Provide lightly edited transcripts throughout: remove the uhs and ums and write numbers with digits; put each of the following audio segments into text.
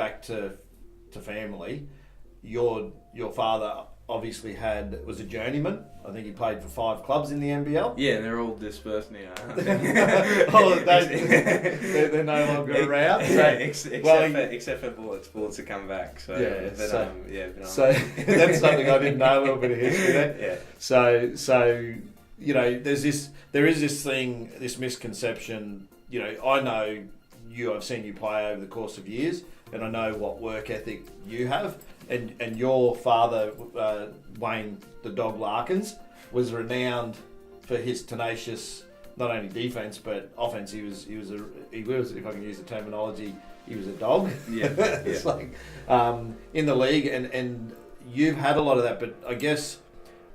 back to family, your father obviously was a journeyman. I think he played for 5 clubs in the NBL. Yeah, and they're all dispersed now. They're no longer around. So, except for Bullets. Bullets have come back. So so that's something I didn't know. A little bit of history there. Yeah. So there is this thing, this misconception. I know you. I've seen you play over the course of years, and I know what work ethic you have. And your father, Wayne the Dog Larkins, was renowned for his tenacious, not only defense but offense. He was, if I can use the terminology, he was a dog. Yeah. It's like in the league, and you've had a lot of that. But I guess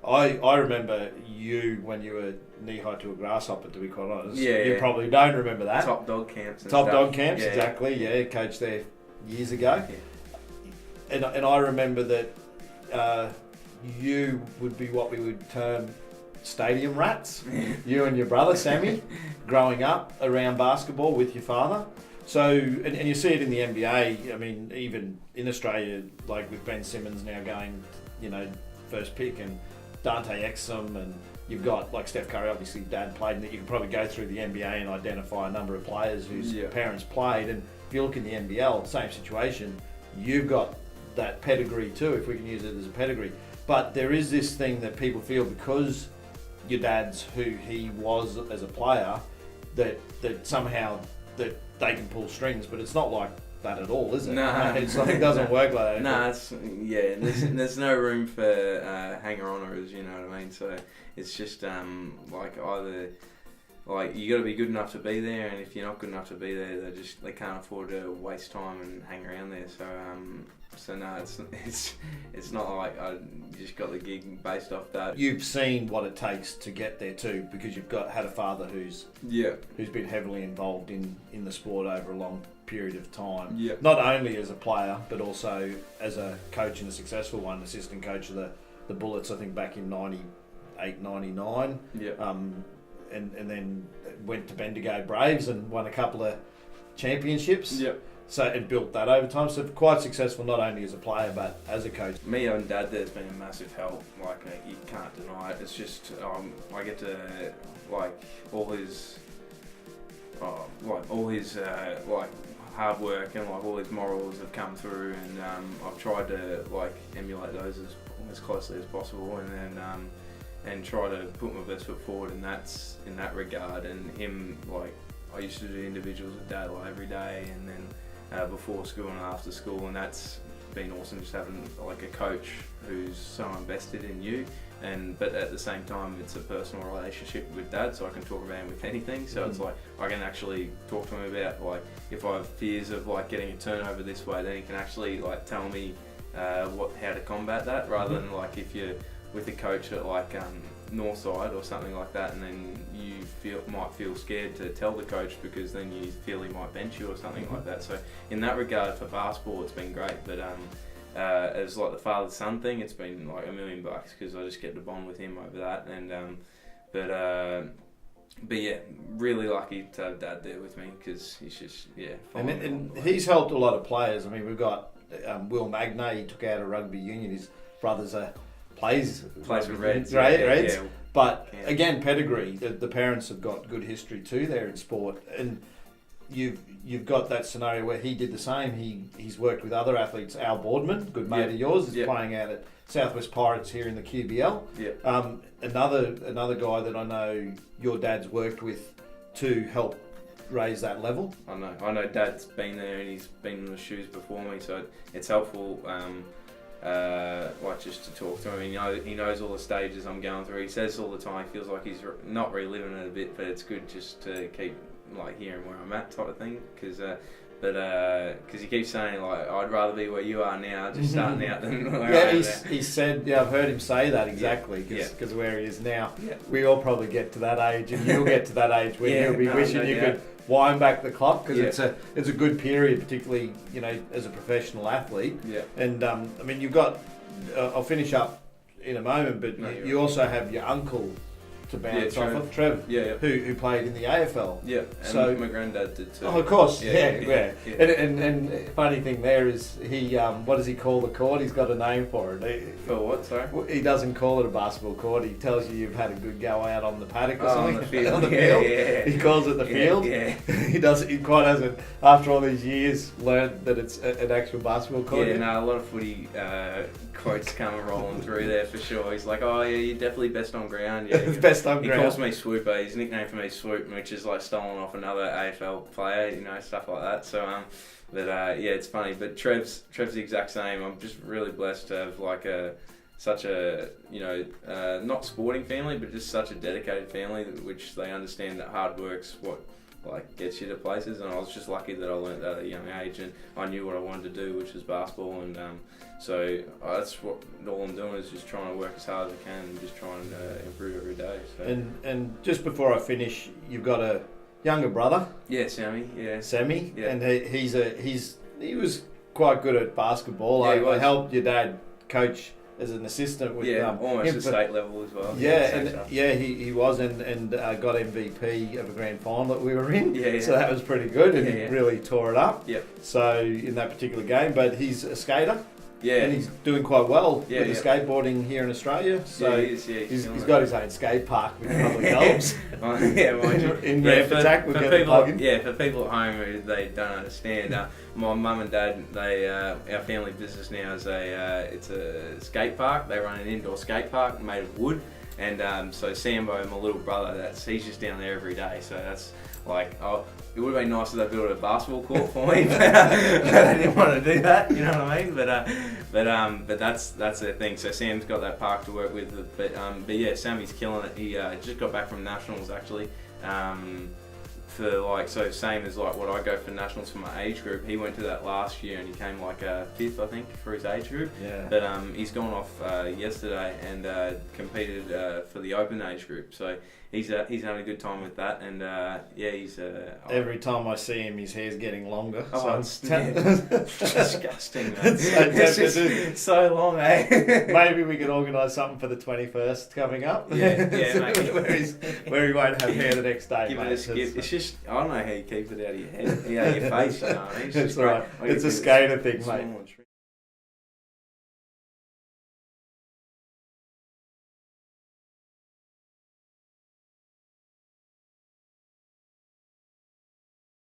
I remember you when you were knee high to a grasshopper. To be quite honest, you probably don't remember that. Top dog camps. Dog camps, exactly. Yeah, coached there years ago. Yeah. And I remember that you would be what we would term stadium rats. You and your brother Sammy, growing up around basketball with your father. So, and you see it in the NBA. I mean, even in Australia, like with Ben Simmons now going, first pick, and Dante Exum, and you've got like Steph Curry. Obviously, Dad played, and you can probably go through the NBA and identify a number of players whose parents played. And if you look in the NBL, same situation. You've got that pedigree too, if we can use it as a pedigree. But there is this thing that people feel because your dad's who he was as a player, that somehow that they can pull strings, but it's not like that at all, is it? No. It doesn't work like that. No, there's no room for hanger-oners, you know what I mean? So it's just either you got to be good enough to be there, and if you're not good enough to be there, they can't afford to waste time and hang around there. So no, it's not like I just got the gig based off that. You've seen what it takes to get there too, because you've had a father who's been heavily involved in the sport over a long period of time. Yeah. Not only as a player, but also as a coach, and a successful one, assistant coach of the Bullets, I think back in 98, 99. Yeah. And then went to Bendigo Braves and won a couple of championships. Yep. So it built that over time. So quite successful, not only as a player but as a coach. Me and Dad, there's been a massive help. You can't deny it. It's just I get to all his hard work and all his morals have come through, and I've tried to emulate those as closely as possible, and then and try to put my best foot forward, and that's in that regard. And him, I used to do individuals with Dad every day, and then before school and after school, and that's been awesome, just having a coach who's so invested in you, but at the same time it's a personal relationship with Dad, so I can talk about him with anything. So it's I can actually talk to him about if I have fears of getting a turnover this way, then he can actually tell me how to combat that, rather than if you're with a coach at Northside or something like that, and then you might feel scared to tell the coach because then you feel he might bench you or something like that. So in that regard, for basketball, it's been great, but as the father-son thing, it's been $1 million because I just get to bond with him over that, and but yeah, really lucky to have Dad there with me, because he's just and he's helped a lot of players. I mean, we've got Will Magnay. He took out a rugby union. His brothers plays with Reds. Reds. Yeah. But again, pedigree. The parents have got good history too there in sport, and you've got that scenario where he did the same. He's worked with other athletes. Al Boardman, good mate of yours, is playing out at Southwest Pirates here in the QBL. Yeah. Another guy that I know your dad's worked with to help raise that level. I know Dad's been there, and he's been in the shoes before me, so it's helpful. Just to talk to him, he knows all the stages I'm going through. He says all the time, he feels like he's not reliving it a bit, but it's good just to keep hearing where I'm at, type of thing. Because he keeps saying I'd rather be where you are now, just starting out, than where I am there. He said, I've heard him say that exactly, because where he is now. Yeah. We all probably get to that age, and you'll get to that age where you'll be wishing you could wind back the clock, because it's a good period, particularly as a professional athlete. Yeah. And I mean, you've got. I'll finish up in a moment, but you also have your uncle to bounce Trev. off of. Trev, Yeah. who played in the AFL. Yeah, and So- my granddad did too. Oh, of course, yeah. Yeah. And funny thing there is he, what does he call the court? He's got a name for it. For what, sorry? He doesn't call it a basketball court. He tells you you've had a good go out on the paddock or Oh, something. on the field. On the Yeah, field. yeah. He calls it the field. Yeah. He doesn't. He quite hasn't. After all these years, learned that it's an actual basketball court. Yeah, no, a lot of footy quotes come rolling through there for sure. He's like, oh yeah, you're definitely best on ground. Yeah, It's best on he ground. calls me Swooper. His nickname for me is Swoop, which is like stolen off another AFL player, you know, stuff like that. So yeah, it's funny. But Trev's the exact same. I'm just really blessed to have like such a, you know, not sporting family, but just such a dedicated family, which they understand that hard work's what like gets you to places. And I was just lucky that I learnt that at a young age, and I knew what I wanted to do, which was basketball. And so that's what all I'm doing, is just trying to work as hard as I can and just trying to improve every day. So. And just before I finish, you've got a younger brother, Yeah, Sammy. Yeah. Sammy, Yeah. and he was quite good at basketball. Yeah, he I was. helped your dad coach as an assistant with Almost him at for- state level as well. Yeah, same and stuff. he was and got MVP of a grand final that we were in. Yeah. So that was pretty good, and Yeah, he yeah. really tore it up. Yep. So in that particular game, but he's a skater, Yeah. and he's doing quite well Yeah, with the skateboarding here in Australia. So yeah, he is, yeah, he's killing it. got his own skate park, which probably helps. Yeah, mind you. In Yeah, Ramp Attack, we'll get the people, plug in. yeah, for people at home who they don't understand, my mum and dad, they our family business now is it's a skate park. They run an indoor skate park made of wood, and so Sambo, my little brother, he's just down there every day. So that's like, it would have been nice if they built a basketball court for me, but they didn't want to do that. You know what I mean? But that's their thing. So Sam's got that park to work with. But yeah, Sammy's killing it. He just got back from nationals actually. For like, so same as like what I go for nationals for my age group. He went to that last year and he came like fifth, I think, for his age group. Yeah. But he's gone off yesterday and competed for the open age group. So he's having a good time with that. And yeah, he's Every time I see him, his hair's getting longer. Oh, so it's disgusting, man. So It's tempted just so long, eh? maybe we could organise something for the 21st coming up. Yeah, maybe. where he won't have hair the next day. Give mate. it a skip. It's just, I don't know how you keep it out of your head, out of your face, you know what I mean? It's all right. It's a skater thing, mate. Small and shrinky.